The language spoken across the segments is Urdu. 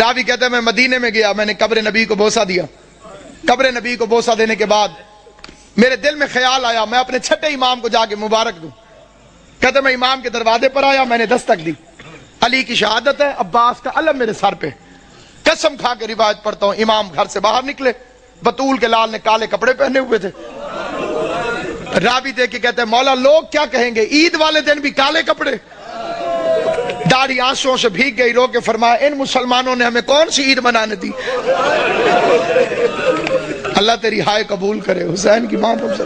راوی کہتا ہے میں مدینے میں گیا, میں نے قبر نبی کو بوسہ دیا. قبر نبی کو بوسہ دینے کے بعد میرے دل میں خیال آیا میں اپنے چھٹے امام کو جا کے مبارک دوں. کہتا ہے میں امام کے دروازے پر آیا, میں نے دستک دی. علی کی شہادت ہے, عباس کا علم میرے سر پہ. قسم کھا کے روایت پڑھتا ہوں, امام گھر سے باہر نکلے, بطول کے لال نے کالے کپڑے پہنے ہوئے تھے. راوی دیکھ کے کہتے ہیں مولا لوگ کیا کہیں گے, عید والے دن بھی کالے کپڑے. داڑھی آنسوؤں سے بھیگ گئی, رو کے فرمایا ان مسلمانوں نے ہمیں کون سی عید منانے دی. اللہ تیری ہائے قبول کرے, حسین کی ماں پر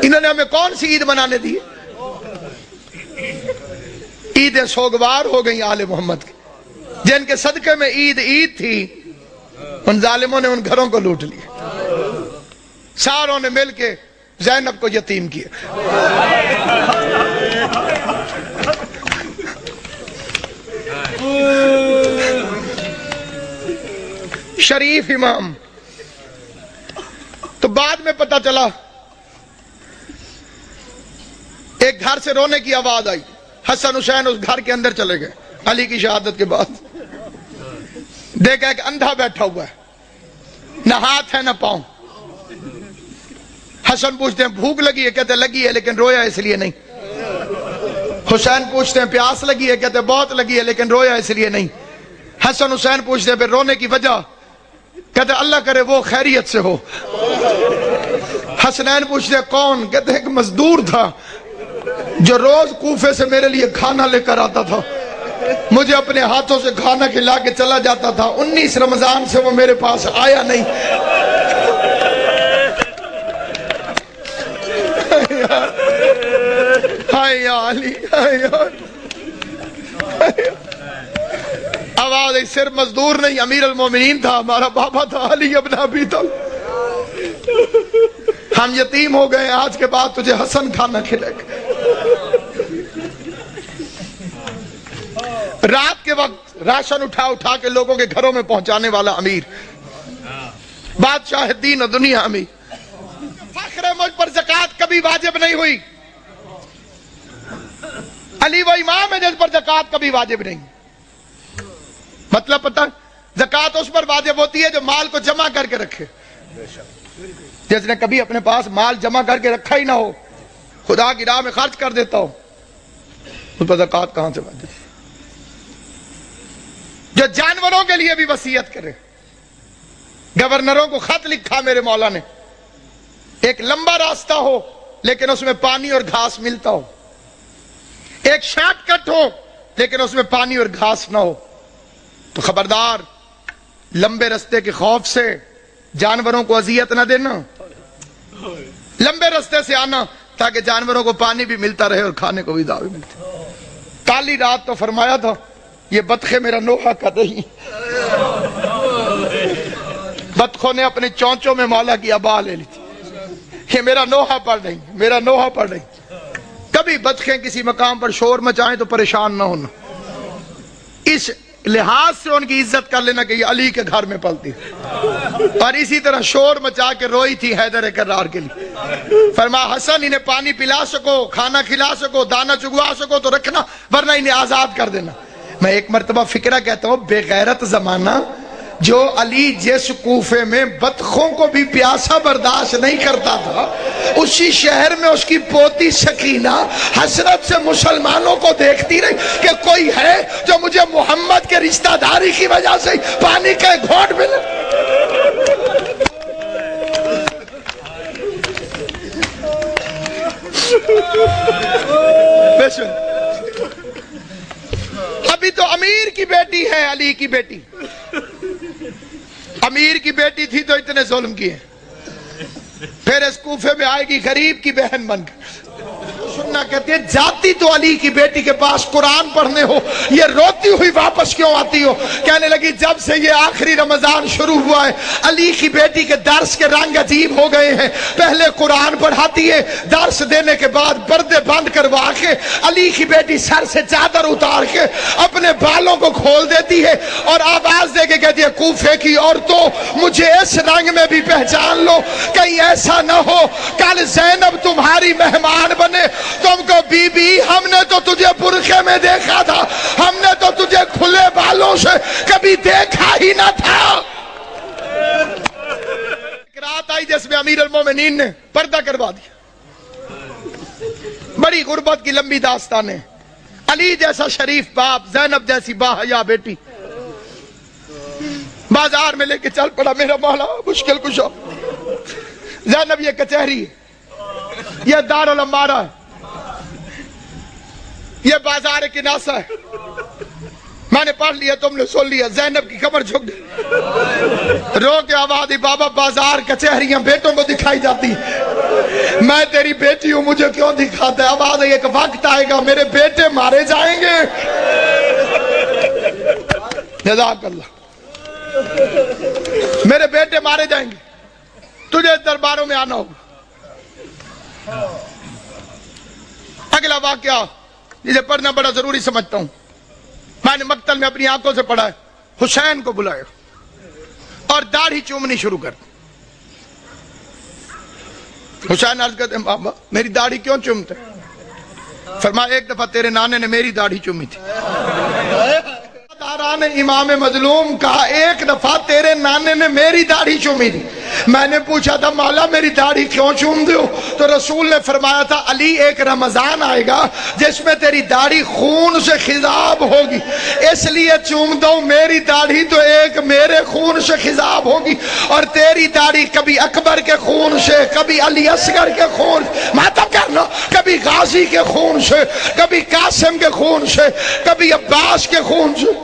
انہوں نے ہمیں کون سی عید منانے دی. عید سوگوار ہو گئی آل محمد کی, جن کے صدقے میں عید تھی ان ظالموں نے ان گھروں کو لوٹ لیا. ساروں نے مل کے زینب کو یتیم کیا. شریف امام. تو بعد میں پتہ چلا ایک گھر سے رونے کی آواز آئی, حسن حسین اس گھر کے اندر چلے گئے. علی کی شہادت کے بعد دیکھا ایک اندھا بیٹھا ہوا ہے, نہ ہاتھ ہے نہ پاؤں. حسن پوچھتے ہیں بھوک لگی ہے, کہتے لگی ہے لیکن رویا اس لیے نہیں. حسین پوچھتے ہیں پیاس لگی ہے, کہتے بہت لگی ہے لیکن رویا اس لیے نہیں. حسن حسین پوچھتے ہیں پھر رونے کی وجہ, کہتے اللہ کرے وہ خیریت سے ہو. حسنین پوچھتے ہیں کون, کہتے ایک مزدور تھا جو روز کوفے سے میرے لیے کھانا لے کر آتا تھا, مجھے اپنے ہاتھوں سے کھانا کھلا کے چلا جاتا تھا. 19 رمضان سے وہ میرے پاس آیا نہیں. ہائے یا علی, آواز صرف مزدور نہیں, امیر المومنین تھا, ہمارا بابا تھا علی ابن ابی طالب. ہم یتیم ہو گئے, آج کے بعد تجھے حسن کھانا کھلے گا. رات کے وقت راشن اٹھا کے لوگوں کے گھروں میں پہنچانے والا امیر, بادشاہ دین و دنیا امیر. فخر مجھ پر زکوٰۃ کبھی واجب نہیں ہوئی. علی وہ امام ہے جس پر زکوٰۃ کبھی واجب نہیں. مطلب پتہ, زکوٰۃ اس پر واجب ہوتی ہے جو مال کو جمع کر کے رکھے. جس نے کبھی اپنے پاس مال جمع کر کے رکھا ہی نہ ہو, خدا کی راہ میں خرچ کر دیتا ہو, اس پر زکوٰۃ کہاں سے واجب. جو جانوروں کے لیے بھی وصیت کرے. گورنروں کو خط لکھا میرے مولا نے, ایک لمبا راستہ ہو لیکن اس میں پانی اور گھاس ملتا ہو, ایک شارٹ کٹ ہو لیکن اس میں پانی اور گھاس نہ ہو, تو خبردار لمبے راستے کے خوف سے جانوروں کو اذیت نہ دینا, لمبے راستے سے آنا تاکہ جانوروں کو پانی بھی ملتا رہے اور کھانے کو بھی دعوی ملتی. کالی رات تو فرمایا تھا یہ بطخیں میرا نوحہ کر رہی. بطخوں نے اپنے چونچوں میں مولا کی ابا لے لی تھی, یہ میرا نوحہ پڑھ رہی, میرا نوحہ پڑھ رہی. کبھی بطخیں کسی مقام پر شور مچائیں تو پریشان نہ ہونا, اس لحاظ سے ان کی عزت کر لینا کہ یہ علی کے گھر میں پلتی. اور اسی طرح شور مچا کے روئی تھی حیدر کرار کے لیے. فرمایا حسن انہیں پانی پلا سکو, کھانا کھلا سکو, دانا چگوا سکو تو رکھنا, ورنہ انہیں آزاد کر دینا. میں ایک مرتبہ فکرہ کہتا ہوں, بے غیرت زمانہ جو علی جس کوفے میں بطخوں کو بھی پیاسا برداشت نہیں کرتا تھا, اسی شہر میں اس کی پوتی سکینہ حسرت سے مسلمانوں کو دیکھتی رہی کہ کوئی ہے جو مجھے محمد کے رشتہ داری کی وجہ سے پانی کا ایک گھونٹ ملے. ابھی تو امیر کی بیٹی ہے, علی کی بیٹی. امیر کی بیٹی تھی تو اتنے ظلم کیے, پھر اس کوفے میں آئے گی غریب کی بہن بن کر. سننا کہتے ہیں جاتی تو علی کی بیٹی کے پاس قرآن پڑھنے ہو, یہ روتی ہوئی واپس کیوں آتی ہو. کہنے لگی جب سے یہ آخری رمضان شروع ہوا ہے علی کی بیٹی کے درس کے رنگ عجیب ہو گئے ہیں. پہلے قرآن پڑھاتی ہے, درس دینے کے بعد پردے بند کروا کے علی کی بیٹی سر سے چادر اتار کے اپنے بالوں کو کھول دیتی ہے اور آواز دے کے کہتی ہے کوفے کی عورتوں مجھے اس رنگ میں بھی پہچان لو, کہیں ایسا نہ ہو کل زینب تمہاری مہمان بنے تم کو بی بی ہم نے تو تجھے برقعے میں دیکھا تھا, ہم نے تو تجھے کھلے بالوں سے کبھی دیکھا ہی نہ تھا. ایک رات آئی جس میں امیر المومنین نے پردہ کروا دیا. بڑی غربت کی لمبی داستان ہے. علی جیسا شریف باپ, زینب جیسی باحیا بیٹی بازار میں لے کے چل پڑا, میرا مولا مشکل کشا. زینب یہ کچہری ہے, یہ دارالامارہ ہے, یہ بازار کناسہ ہے. میں نے پڑھ لیا, تم نے سن لیا. زینب کی کمر جھک گئی, رو کے آواز دی, بابا بازار کچہریاں بیٹوں کو دکھائی جاتی, میں تیری بیٹی ہوں, مجھے کیوں دکھاتا ہے؟ آواز ہے, ایک وقت آئے گا میرے بیٹے مارے جائیں گے. جزاک اللہ, میرے بیٹے مارے جائیں گے, تجھے درباروں میں آنا ہوگا. اگلا واقعہ جسے پڑھنا بڑا ضروری سمجھتا ہوں. میں نے مقتل میں اپنی آنکھوں سے پڑھا ہے. حسین کو بلایا اور داڑھی چومنی شروع کر دی. حسین عرض کرتے ہیں, بابا میری داڑھی کیوں چومتے؟ فرمایا, ایک دفعہ تیرے نانے نے میری داڑھی چومی تھی. داران امام مظلوم کہا, ایک دفعہ تیرے نانے نے میری داڑھی چومی تھی. میں نے پوچھا تھا, مولا میری داڑھی کیوں چوم دو؟ تو رسول نے فرمایا تھا, علی ایک رمضان آئے گا جس میں تیری داڑھی خون سے خضاب ہوگی, اس لیے چوم دو میری داڑھی, تو ایک میرے خون سے خضاب ہوگی, اور تیری داڑھی کبھی اکبر کے خون سے, کبھی علی اصغر کے خون, ماتم کرنا, کبھی غازی کے خون سے, کبھی قاسم کے خون سے, کبھی عباس کے خون سے.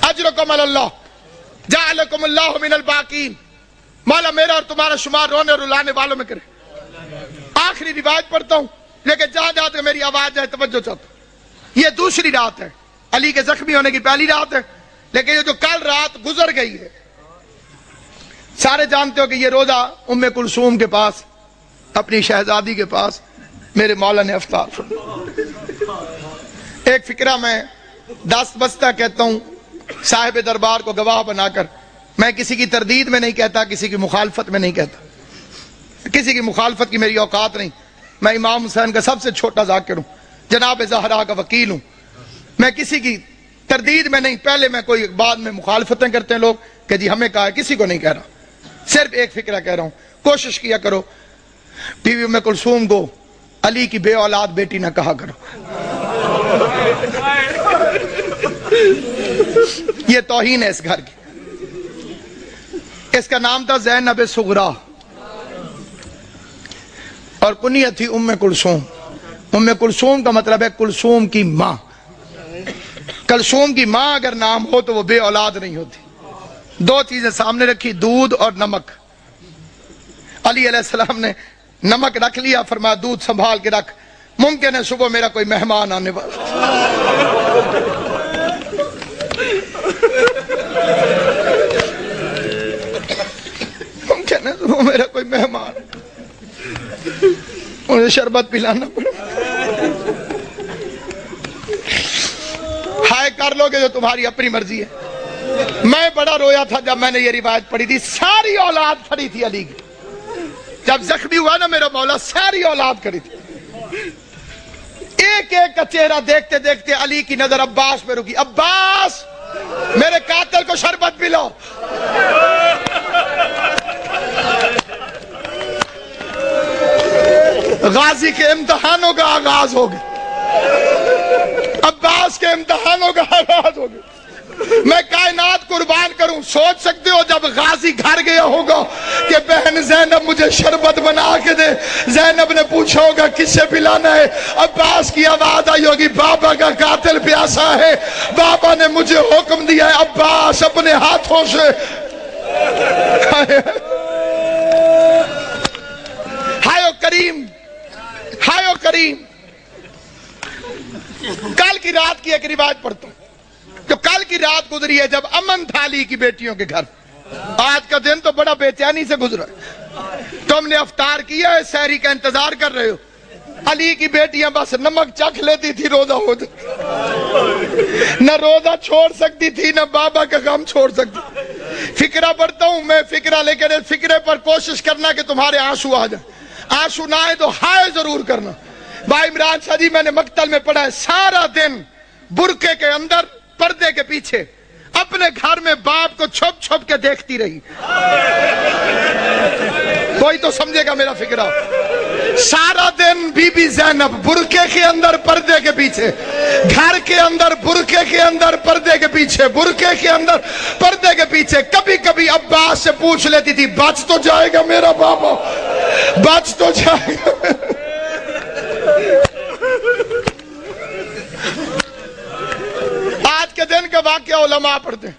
اجرکم اللہ جعلکم اللہ من الباقین. مولا میرا اور تمہارا شمار رونے اور رلانے والوں میں کرے. آخری روایت پڑھتا ہوں, لیکن جہاں جہاں تک میری آواز جائے توجہ چاہتا ہوں. یہ دوسری رات ہے, علی کے زخمی ہونے کی پہلی رات ہے, لیکن یہ جو کل رات گزر گئی ہے, سارے جانتے ہو کہ یہ روزہ ام کلثوم کے پاس, اپنی شہزادی کے پاس میرے مولا نے افطار فرمایا. ایک فکرہ میں دست بستہ کہتا ہوں صاحب دربار کو گواہ بنا کر. میں کسی کی تردید میں نہیں کہتا, کسی کی مخالفت میں نہیں کہتا, کسی کی مخالفت کی میری اوقات نہیں. میں امام حسین کا سب سے چھوٹا ذاکر ہوں, جناب زہرا کا وکیل ہوں. میں کسی کی تردید میں نہیں, پہلے میں کوئی, بعد میں مخالفتیں کرتے ہیں لوگ کہ جی ہمیں کہا ہے, کسی کو نہیں کہہ رہا. صرف ایک فکرہ کہہ رہا ہوں, کوشش کیا کرو بیوی ام کلثوم کو علی کی بے اولاد بیٹی نہ کہا کرو. یہ توہین ہے اس گھر کی. اس کا نام تھا زینب صغرا اور کنیت تھی ام کلثوم. ام کلثوم کا مطلب ہے کلثوم کی ماں. کلثوم کی ماں اگر نام ہو تو وہ بے اولاد نہیں ہوتی. دو چیزیں سامنے رکھی, دودھ اور نمک. علی علیہ السلام نے نمک رکھ لیا, فرمایا دودھ سنبھال کے رکھ, ممکن ہے صبح میرا کوئی مہمان آنے والا. ممکن ہے صبح میرا کوئی مہمان, انہیں شربت پلانا پڑے. ہائے کر لو گے جو تمہاری اپنی مرضی ہے. میں بڑا رویا تھا جب میں نے یہ روایت پڑھی تھی. ساری اولاد کھڑی تھی علی کی. جب زخمی ہوا نا میرا مولا, ساری اولاد کھڑی تھی. ایک ایک کا چہرہ دیکھتے دیکھتے علی کی نظر عباس پہ رکی. عباس میرے قاتل کو شربت پلاؤ. غازی کے امتحانوں کا آغاز ہو گیا, عباس کے امتحانوں کا آغاز ہو گیا. میں کائنات قربان کروں, سوچ سکتے ہو جب غازی گھر گیا ہوگا کہ بہن زینب مجھے شربت بنا کے دے, زینب نے پوچھا ہوگا کس سے پلانا ہے, عباس کی آواز آئی ہوگی بابا کا قاتل پیاسا ہے, بابا نے مجھے حکم دیا ہے, عباس اپنے ہاتھوں سے. ہائے کریم, ہائے کریم. کل کی رات کی ایک روایت پڑھتا ہوں جو کل کی رات گزری ہے جب امن تھا علی کی بیٹیوں کے گھر. آج کا دن تو بڑا بے چینی سے گزرا ہے. تم نے افطار کیا ہے, سحری کا انتظار کر رہے ہو. علی کی بیٹیاں بس نمک چکھ لیتی تھی روزہ ہو جائے, نہ روزہ چھوڑ سکتی تھی نہ بابا کا غم چھوڑ سکتی. فکرہ پڑھتا ہوں میں فکرہ، لیکن اس فکرے پر کوشش کرنا کہ تمہارے آنسو آ جائیں، آنسو نہ آئے تو ہائے ضرور کرنا۔ بھائی عمران شاہ جی میں نے مقتل میں پڑھا ہے، سارا دن برقعے کے اندر پردے کے پیچھے اپنے گھر میں باپ کو چھپ چھپ کے دیکھتی رہی۔ کوئی تو سمجھے گا میرا فکرہ۔ سارا دن بی بی زینب برقعے کے اندر پردے کے پیچھے، گھر کے اندر برقعے کے اندر پردے کے پیچھے، برقعے کے اندر پردے کے پیچھے۔ کبھی کبھی عباس سے پوچھ لیتی تھی بچ تو جائے گا میرا بابا، بچ تو جائے گا۔ آج کے دن کا واقعہ علماء پڑھتے ہیں،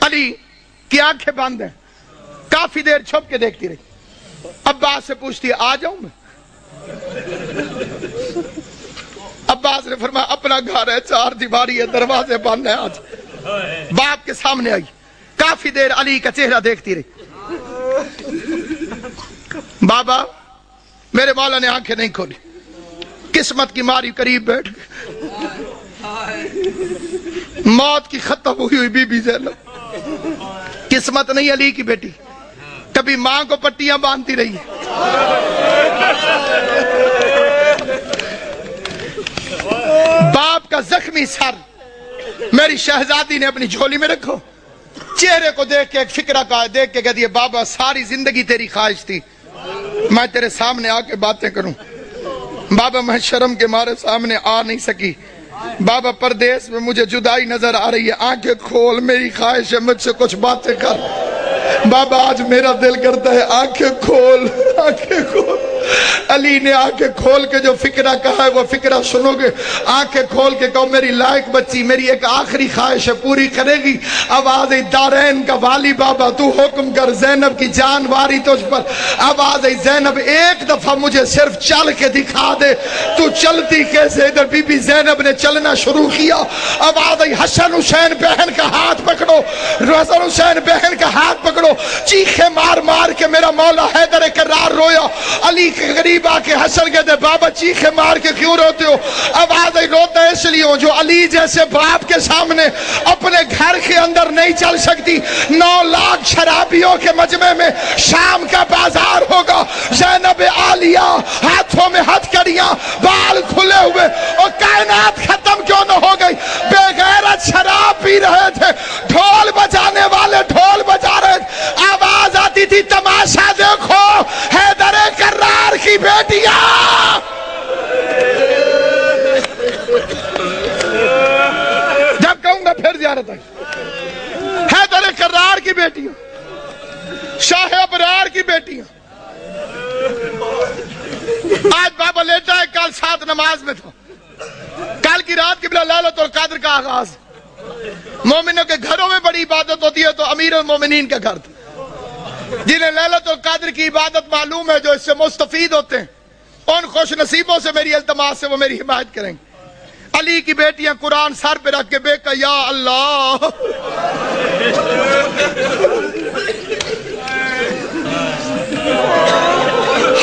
علی کی آنکھیں بند ہیں، کافی دیر چھپ کے دیکھتی رہی۔ عباس سے پوچھتی ہے آ جاؤں میں؟ عباس نے فرمایا اپنا گھر ہے، چار دیواری ہے، دروازے بند ہیں، آج باپ کے سامنے آئی، کافی دیر علی کا چہرہ دیکھتی رہی۔ بابا میرے مولا نے آنکھیں نہیں کھولی، قسمت کی ماری قریب بیٹھ گئے، موت کی ختم ہوئی ہوئی بی بی زینب، قسمت نہیں علی کی بیٹی، کبھی ماں کو پٹیاں باندھتی رہی، باپ کا زخمی سر میری شہزادی نے اپنی جھولی میں رکھو، چہرے کو دیکھ کے ایک فکرہ کا دیکھ کے کہتی ہے بابا ساری زندگی تیری خواہش تھی میں تیرے سامنے آ کے باتیں کروں، بابا میں شرم کے مارے سامنے آ نہیں سکی، بابا پردیس میں مجھے جدائی نظر آ رہی ہے، آنکھیں کھول، میری خواہش ہے مجھ سے کچھ باتیں کر۔ بابا آج میرا دل کرتا ہے آنکھیں کھول، آنکھیں کھول۔ علی نے آنکھیں کھول کے جو فکرہ کہا ہے وہ فکرہ سنو گے، آنکھیں کھول کے کہو میری لائق بچی میری ایک آخری خواہش ہے پوری کرے گی۔ آواز دارین کا والی بابا تو حکم کر، زینب کی جان واری تجھ پر، آواز زینب ایک دفعہ مجھے صرف چل کے دکھا دے، تو چلتی کیسے؟ ادھر بی بی زینب نے چلنا شروع کیا، آواز حسن حسین بہن کا ہاتھ پکڑو، حسن حسین بہن کا ہاتھ پکڑو، چیخے مار مار کے میرا مولا حیدر کرار رویا، علی کے قریب آ کے حسن کہتے بابا چیخے مار کے کیوں روتے ہو؟ آواز روتا ہے اس لیے ہوں جو علی جیسے باپ کے سامنے اپنے گھر کے اندر نہیں چل سکتی، 9 لاکھ شرابیوں کے مجمع میں شام کا بازار ہوگا، زینب عالیہ ہاتھوں میں ہتھ کڑیاں، بال کھلے ہوئے، اور کائنات ختم کیوں نہ ہو گئی؟ بے غیرت شراب پی رہے تھے، ڈھول بجانے والے ڈھول بجا رہے تھے، آواز آتی تھی تماشا دیکھو حیدر کرار کی بیٹیاں۔ جب کہوں گا پھر زیارت آئی، حیدر کرار کی بیٹیاں، شاہ ابرار کی بیٹیاں۔ آج بابا لیٹا ہے، کل 7 نماز میں تھا، کل کی رات قبلہ لیلۃ القدر کا آغاز، مومنوں کے گھروں میں بڑی عبادت ہوتی ہے تو امیر المومنین کا گھر تھا، جنہیں لیلۃ القدر کی عبادت معلوم ہے، جو اس سے مستفید ہوتے ہیں، ان خوش نصیبوں سے میری التماس سے وہ میری حمایت کریں گے۔ علی کی بیٹیاں قرآن سر پہ رکھ کے بے کہ یا اللہ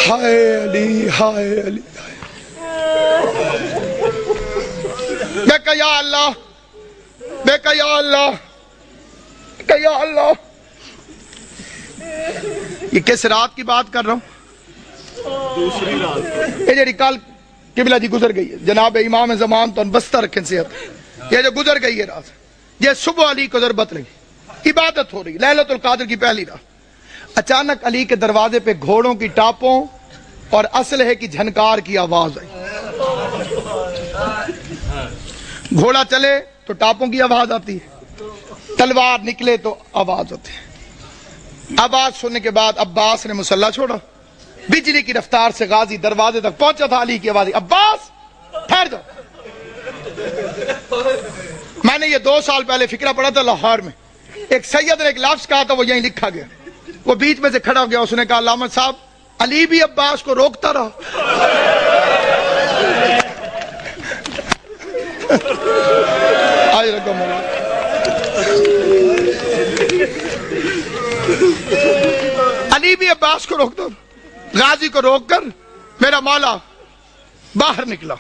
ہائے علی ہائے علی، بے کہ یا اللہ، بے کہ یا اللہ، کہ یا اللہ۔ یہ کس رات کی بات کر رہا ہوں؟ دوسری رات، یہ جڑی کل قبلہ جی گزر گئی ہے، جناب امام زمان تو بستہ رکھیں صحت، یہ جو گزر گئی ہے رات، یہ صبح علی کو ضربت لگی، عبادت ہو رہی لیلۃ القدر کی پہلی رات، اچانک علی کے دروازے پہ گھوڑوں کی ٹاپوں اور اسلحے کی جھنکار کی آواز آئی، گھوڑا چلے تو ٹاپوں کی آواز آتی ہے، تلوار نکلے تو آواز ہوتی ہے۔ آواز سننے کے بعد عباس نے مسلح چھوڑا، بجلی کی رفتار سے غازی دروازے تک پہنچا تھا، علی کی آواز عباس ٹھہر جاؤ۔ میں نے یہ 2 سال پہلے فکرہ پڑھا تھا لاہور میں، ایک سید نے ایک لفظ کہا تھا وہ یہیں لکھا گیا، وہ بیچ میں سے کھڑا ہو گیا، اس نے کہا علامہ صاحب علی بھی عباس کو روکتا رہا۔ آج رقم علی بھی عباس کو روکتا، غازی کو روک کر میرا مولا باہر نکلا،